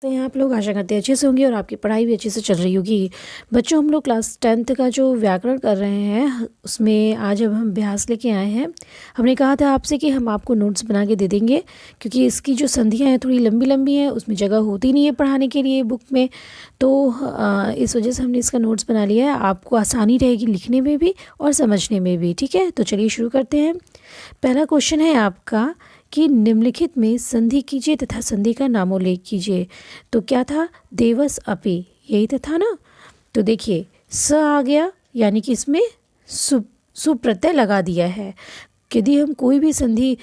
तो यहाँ आप लोग आशा करते हैं अच्छे से होंगे और आपकी पढ़ाई भी अच्छे से चल रही होगी। बच्चों, हम लोग क्लास 10th का जो व्याकरण कर रहे हैं उसमें आज अब हम अभ्यास लेके आए हैं। हमने कहा था आपसे कि हम आपको नोट्स बना के दे देंगे, क्योंकि इसकी जो संधियाँ हैं थोड़ी लंबी लंबी हैं, उसमें जगह होती नहीं है पढ़ाने के लिए बुक में। तो इस वजह से हमने इसका नोट्स बना लिया है, आपको आसानी रहेगी लिखने में भी और समझने में भी। ठीक है, तो चलिए शुरू करते हैं। पहला क्वेश्चन है आपका कि निम्नलिखित में संधि कीजिए तथा संधि का नामोल्लेख कीजिए। तो क्या था? देवस अपि, यही तो था ना। तो देखिए स आ गया, यानी कि इसमें सु प्रत्यय लगा दिया है। यदि हम कोई भी संधि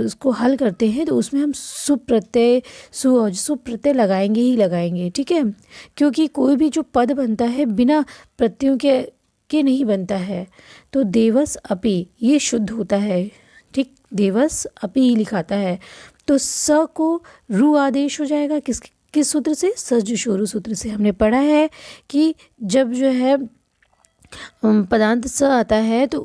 उसको हल करते हैं तो उसमें हम सु प्रत्यय लगाएंगे ही लगाएंगे। ठीक है, क्योंकि कोई भी जो पद बनता है बिना प्रत्ययों के नहीं बनता है। तो देवस अपि ये शुद्ध होता है। ठीक, देवस अपि ही लिखाता है। तो स को रु आदेश हो जाएगा किस सूत्र से? सजुषोरु सूत्र से। हमने पढ़ा है कि जब जो है पदांत स आता है तो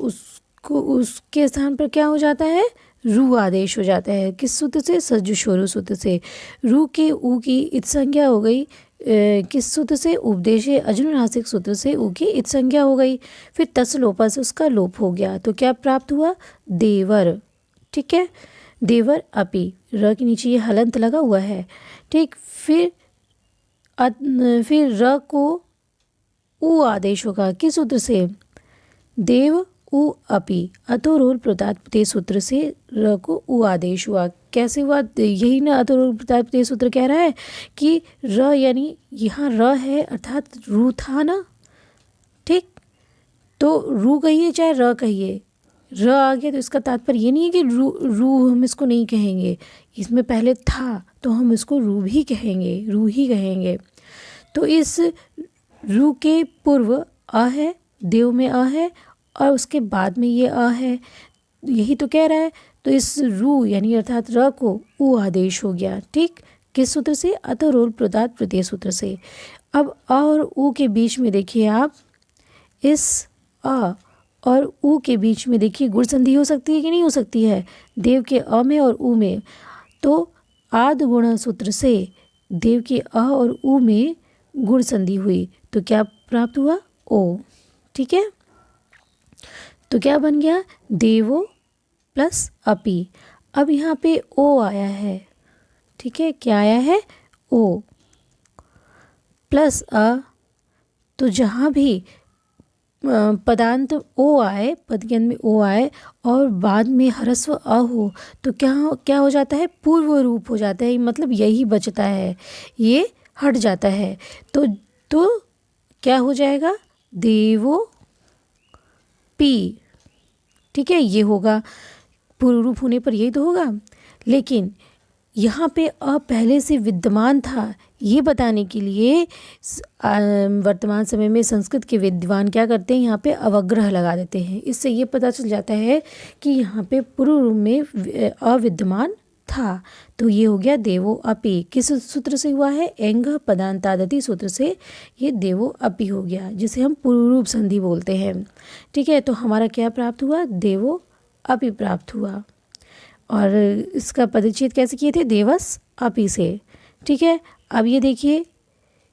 उसके स्थान पर क्या हो जाता है? रु आदेश हो जाता है। किस सूत्र से? सजुषोरु सूत्र से। रु के उ की इत संज्ञा हो गई किस सूत्र से? उपदेशे अजनुनासिक सूत्र से उ की इत संज्ञा हो गई। फिर तस लोपा से उसका लोप हो गया, तो क्या प्राप्त हुआ? देवर। ठीक है, देवर अपि, र के नीचे ये हलंत लगा हुआ है। ठीक, फिर र को उ आदेश होगा किस सूत्र से? देव उ अपि, अतोरोल प्रत्यात्पत्ति सूत्र से र को उ आदेश हुआ। कैसे हुआ? यही ना अतोरोल प्रत्यात्पत्ति सूत्र कह रहा है कि र, यानी यहाँ र है अर्थात रू था ना। ठीक, तो रू कहिए चाहे र कहिए, र आ गया तो इसका तात्पर्य ये नहीं है कि रू हम इसको नहीं कहेंगे। इसमें पहले था तो हम इसको रू भी कहेंगे, रू ही कहेंगे। तो इस रू के पूर्व अ है, देव में अ है, और उसके बाद में ये अ है, यही तो कह रहा है। तो इस रू यानी अर्थात र को उ आदेश हो गया। ठीक, किस सूत्र से? अतरोल प्रदात प्रत्यय सूत्र से। अब अ और उ के बीच में देखिए आप, इस अ और उ के बीच में देखिए गुण संधि हो सकती है कि नहीं हो सकती है? देव के अ में और उ में। तो आद गुण सूत्र से देव के अ और उ में गुण संधि हुई, तो क्या प्राप्त हुआ? ओ। ठीक है, तो क्या बन गया? देवो प्लस अपि। अब यहाँ पे ओ आया है। ठीक है, क्या आया है? ओ प्लस अ। तो जहाँ भी पदांत ओ आए, पद के अंत में ओ आए और बाद में ह्रस्व अ हो, तो क्या हो जाता है? पूर्व रूप हो जाता है। मतलब यही बचता है, ये हट जाता है। तो क्या हो जाएगा? देवो पी। ठीक है, ये होगा, पूर्व रूप होने पर यही तो होगा। लेकिन यहाँ पे अ पहले से विद्यमान था, ये बताने के लिए वर्तमान समय में संस्कृत के विद्वान क्या करते हैं? यहाँ पे अवग्रह लगा देते हैं। इससे ये पता चल जाता है कि यहाँ पे पूर्व रूप में अविद्यमान था। तो ये हो गया देवो अपि। किस सूत्र से हुआ है? एंग पदांतादति सूत्र से ये देवो अपि हो गया, जिसे हम पूर्व रूप संधि बोलते हैं। ठीक है, तो हमारा क्या प्राप्त हुआ? देवो अपि प्राप्त हुआ। और इसका पदच्छेद कैसे किए थे? देवस अपि से। ठीक है, अब ये देखिए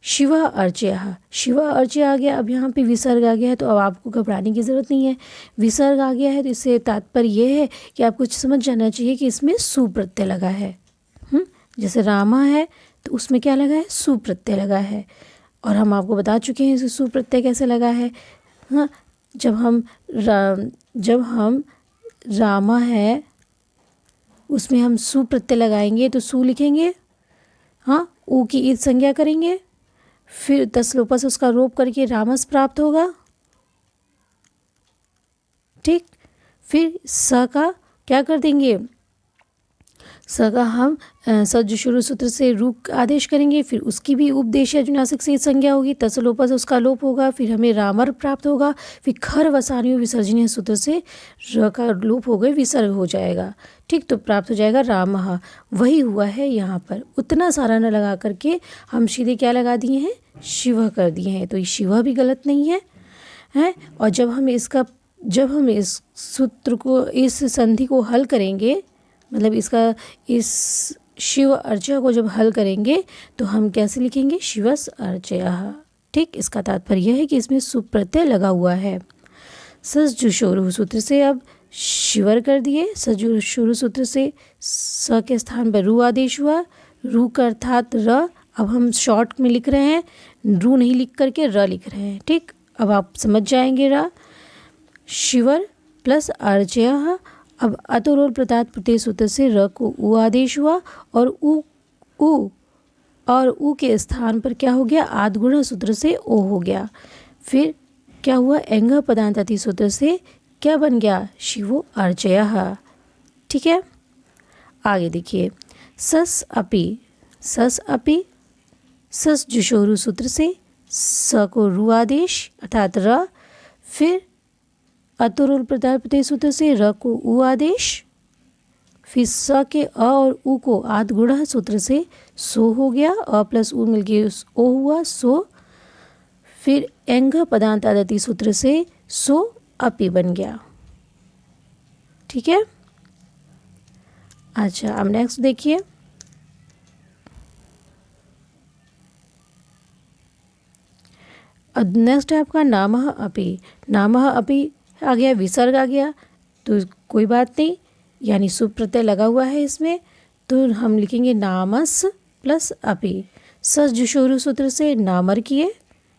शिव अर्चय, शिव अर्चय आ गया। अब यहाँ पे विसर्ग आ गया है, तो अब आपको घबराने की ज़रूरत नहीं है। विसर्ग आ गया है तो इससे तात्पर्य ये है कि आपको समझ जाना चाहिए कि इसमें सुप्रत्यय लगा है। जैसे रामा है तो उसमें क्या लगा है? सुप्रत्यय लगा है। और हम आपको बता चुके हैं इसे सुप्रत्यय कैसे लगा है। हाँ, जब हम रामा है उसमें हम सु प्रत्यय लगाएंगे तो सु लिखेंगे, हाँ, ऊ की ईद संज्ञा करेंगे, फिर तस लोपा से उसका रोप करके रामस प्राप्त होगा। ठीक, फिर स का क्या कर देंगे? स का हम सजुषुरु सूत्र से रूप आदेश करेंगे, फिर उसकी भी उपदेश अजुनासिक से संज्ञा होगी, तस लोपा से उसका लोप होगा, फिर हमें रामर प्राप्त होगा। फिर खर वसानियों विसर्जनीय सूत्र से र का लोप हो गए, विसर्ग हो जाएगा। ठीक, तो प्राप्त हो जाएगा रामः। वही हुआ है यहाँ पर। उतना सारा न लगा करके हम सीधे क्या लगा दिए हैं? शिव कर दिए हैं। तो ये शिव भी गलत नहीं है, हैं। और जब हम इस सूत्र को, इस संधि को हल करेंगे, मतलब इस शिव अर्चय को जब हल करेंगे तो हम कैसे लिखेंगे, शिवस अर्चयः। ठीक, इसका तात्पर्य यह है कि इसमें सुप प्रत्यय लगा हुआ है। सजुषोरु सूत्र से अब शिवर कर दिए, सजुषोरु सूत्र से स के स्थान पर रू आदेश हुआ, रू का अर्थात र। अब हम शॉर्ट में लिख रहे हैं, रू नहीं लिख करके र लिख रहे हैं। ठीक, अब आप समझ जाएंगे। र शिवर प्लस अर्चयः। अब अतोरोल प्रत्यात प्रत्यय सूत्र से र को उ आदेश हुआ और उ के स्थान पर क्या हो गया, आद्गुण सूत्र से ओ हो गया। फिर क्या हुआ, एंग पदांतति सूत्र से क्या बन गया, शिवो अर्चयः। ठीक है, आगे देखिए, सस अपि सस जुषोरु सूत्र से स को रू आदेश अर्थात र। फिर अतुरुल प्रत्यात प्रत्यय सूत्र से र को उ आदेश, फिर स के अ और उ को आद्गुण सूत्र से सो हो गया, अ प्लस उ मिलके ओ हुआ सो। फिर एंग पदांतादति सूत्र से सो अपि बन गया। ठीक है, अच्छा अब नेक्स्ट देखिए, अब नेक्स्ट है आपका नामः अपि। नामः अपि आ गया, विसर्ग आ गया तो कोई बात नहीं, यानी सुप प्रत्यय लगा हुआ है इसमें, तो हम लिखेंगे नामस प्लस अपि। स जुषोरु सूत्र से नामर किए,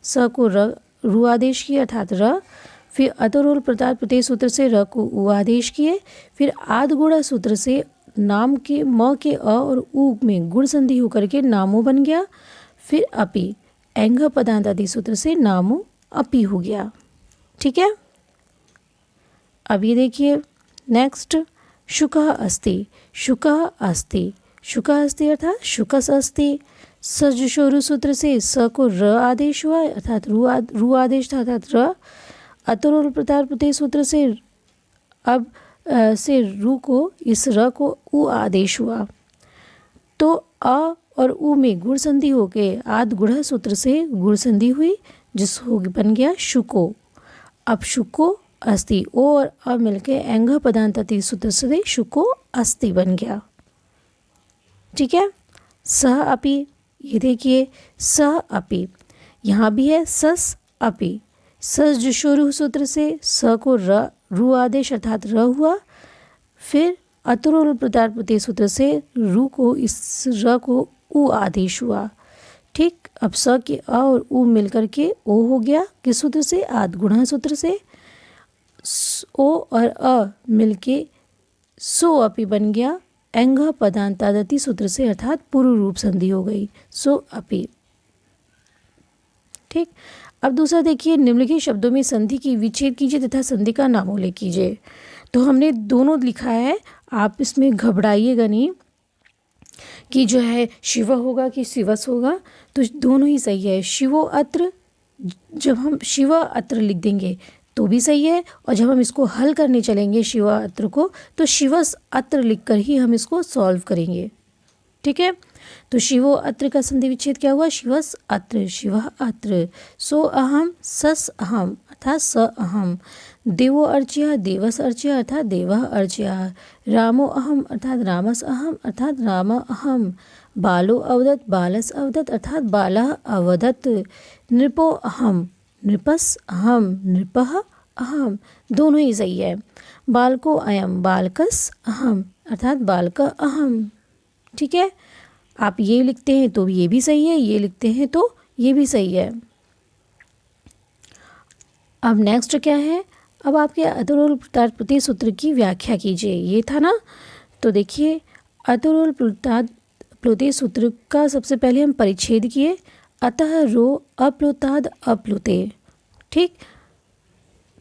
स को रू आदेश किए अर्थात र। फिर अतोरोल प्रत्यात प्रत्यय सूत्र से र को उ आदेश किए। फिर आद्गुण सूत्र से नाम के म के अ और उ में गुण संधि होकर के नामो बन गया। फिर अपि, एंग पदांतादि सूत्र से नामो अपि हो गया। ठीक है, अब ये देखिए नेक्स्ट, शुकः अस्ति। शुकः अस्ति, शुकः अस्ति अर्थात शुकस अस्ति। सजुषोरु सूत्र से स को र आदेश हुआ अर्थात रू आदेश था अर्थात र। अतोरोल प्रत्यात प्रत्यय सूत्र से अब से रू को इस र को उ आदेश हुआ, तो अ और उ में गुण संधि होके आद गुण सूत्र से गुण संधि हुई, जिस हो बन गया शुको। अब शुको अस्ति, ओ और अ मिलके एंग पदांतति सूत्र से शुको अस्ति बन गया। ठीक है, सह अपि, ये देखिए सह अपि, यहाँ भी है सस अपि। सस जुषोरु सूत्र से स को रू आदेश अर्थात र हुआ। फिर अतुरोल प्रत्यात प्रत्यय सूत्र से रू को इस र को उ आदेश हुआ। ठीक, अब स के अ और उ मिलकर के ओ हो गया, किस सूत्र से, आद्गुण सूत्र से। ओ और अ मिलके सो अपि बन गया, एंग पदांतादति सूत्र से अर्थात पूर्व रूप संधि हो गई, सो अपि। ठीक, अब दूसरा देखिए, निम्नलिखित शब्दों में संधि की विच्छेद कीजिए तथा संधि का नामोल्लेख कीजिए। तो हमने दोनों लिखा है, आप इसमें घबराइएगा नहीं कि जो है शिव होगा कि शिवस होगा, तो दोनों ही सही है। शिवो अत्र, जब हम शिव अत्र लिख देंगे तो भी सही है, और जब हम इसको हल करने चलेंगे शिव अत्र को, तो शिवस अत्र लिखकर ही हम इसको सॉल्व करेंगे। ठीक है, तो शिवो अत्र का संधि विच्छेद क्या हुआ, शिवस अत्र, शिव अत्र। सो अहम सस अहम अर्थात स अहम। देवो अर्चय देवस अर्चय अर्थात देवः अर्चय। रामो अहम अर्थात रामस अहम अर्थात राम अहम। बालो अवदत बालस अवदत अर्थात बालः अवदत। नृपो अहम नृपस अहम नृपः अहम, दोनों ही सही है। बालको अयम बालकस अहम अर्थात बालक अहम। ठीक है, आप ये लिखते हैं तो ये भी सही है, ये लिखते हैं तो ये भी सही है। अब नेक्स्ट क्या है, अब आपके अतुरोल प्रत्यात प्रत्यय सूत्र की व्याख्या कीजिए, ये था ना। तो देखिए, अतुरोल प्रत्यात प्रत्यय सूत्र का सबसे पहले हम परिच्छेद किए, अतः रो अप्लुताद अप्लुते। ठीक,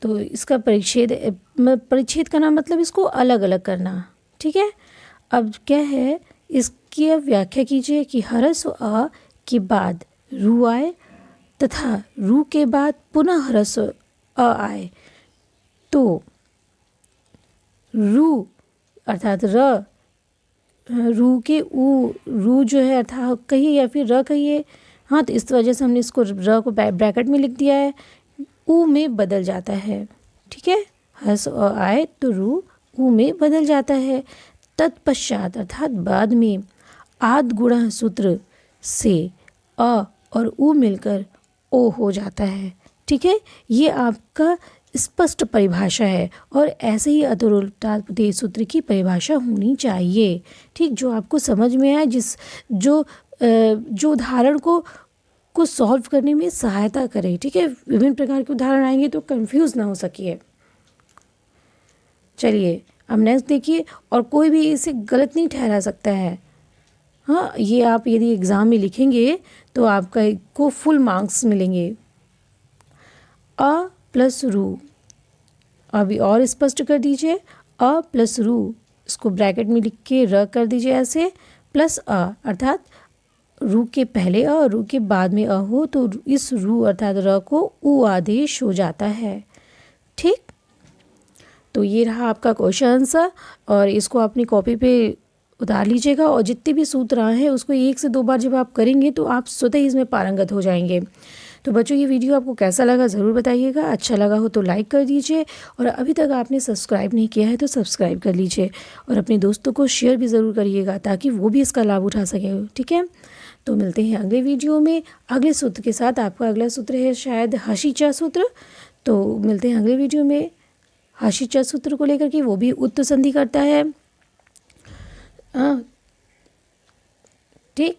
तो इसका परिच्छेद करना मतलब इसको अलग अलग करना। ठीक है, अब क्या है, इसकी अब व्याख्या कीजिए कि हरस्व अ के बाद रू आए तथा रू के बाद पुनः हरस्व अ आए, तो रू अर्थात र, रू के ऊ, रू जो है अर्थात कहिए या फिर र कहिए, हाँ, तो इस वजह से हमने इसको र को ब्रैकेट में लिख दिया है, ऊ में बदल जाता है। ठीक है, हर्ष आए तो रू ऊ में बदल जाता है। तत्पश्चात अर्थात बाद में आद गुणा सूत्र से अ और उ मिलकर ओ हो जाता है। ठीक है, ये आपका स्पष्ट परिभाषा है और ऐसे ही अतुलोत्पाद सूत्र की परिभाषा होनी चाहिए। ठीक, जो आपको समझ में आए, जो उदाहरण को सॉल्व करने में सहायता करे। ठीक है, विभिन्न प्रकार के उदाहरण आएंगे तो कंफ्यूज ना हो सकिए। चलिए अब नेक्स्ट देखिए, और कोई भी इसे गलत नहीं ठहरा सकता है। हाँ, ये आप यदि एग्ज़ाम में लिखेंगे तो आपका को फुल मार्क्स मिलेंगे। अ प्लस रू, अभी और स्पष्ट कर दीजिए, अ प्लस रू, इसको ब्रैकेट में लिख के र कर दीजिए ऐसे, प्लस अ, अर्थात रू के पहले अ और रू के बाद में अ हो तो इस रू अर्थात र को उ आदेश हो जाता है। ठीक, तो ये रहा आपका क्वेश्चन आंसर, और इसको अपनी कॉपी पे उतार लीजिएगा और जितने भी सूत्र आए हैं उसको 1 से 2 बार जब आप करेंगे तो आप स्वतः ही इसमें पारंगत हो जाएंगे। तो बच्चों, ये वीडियो आपको कैसा लगा ज़रूर बताइएगा। अच्छा लगा हो तो लाइक कर दीजिए, और अभी तक आपने सब्सक्राइब नहीं किया है तो सब्सक्राइब कर लीजिए, और अपने दोस्तों को शेयर भी ज़रूर करिएगा ताकि वो भी इसका लाभ उठा सकें। ठीक है, तो मिलते हैं अगले वीडियो में अगले सूत्र के साथ। आपका अगला सूत्र है शायद हशीचा सूत्र, तो मिलते हैं अगले वीडियो में हशीचा सूत्र को लेकर के, वो भी उत्तसंधि करता है। हाँ, ठीक।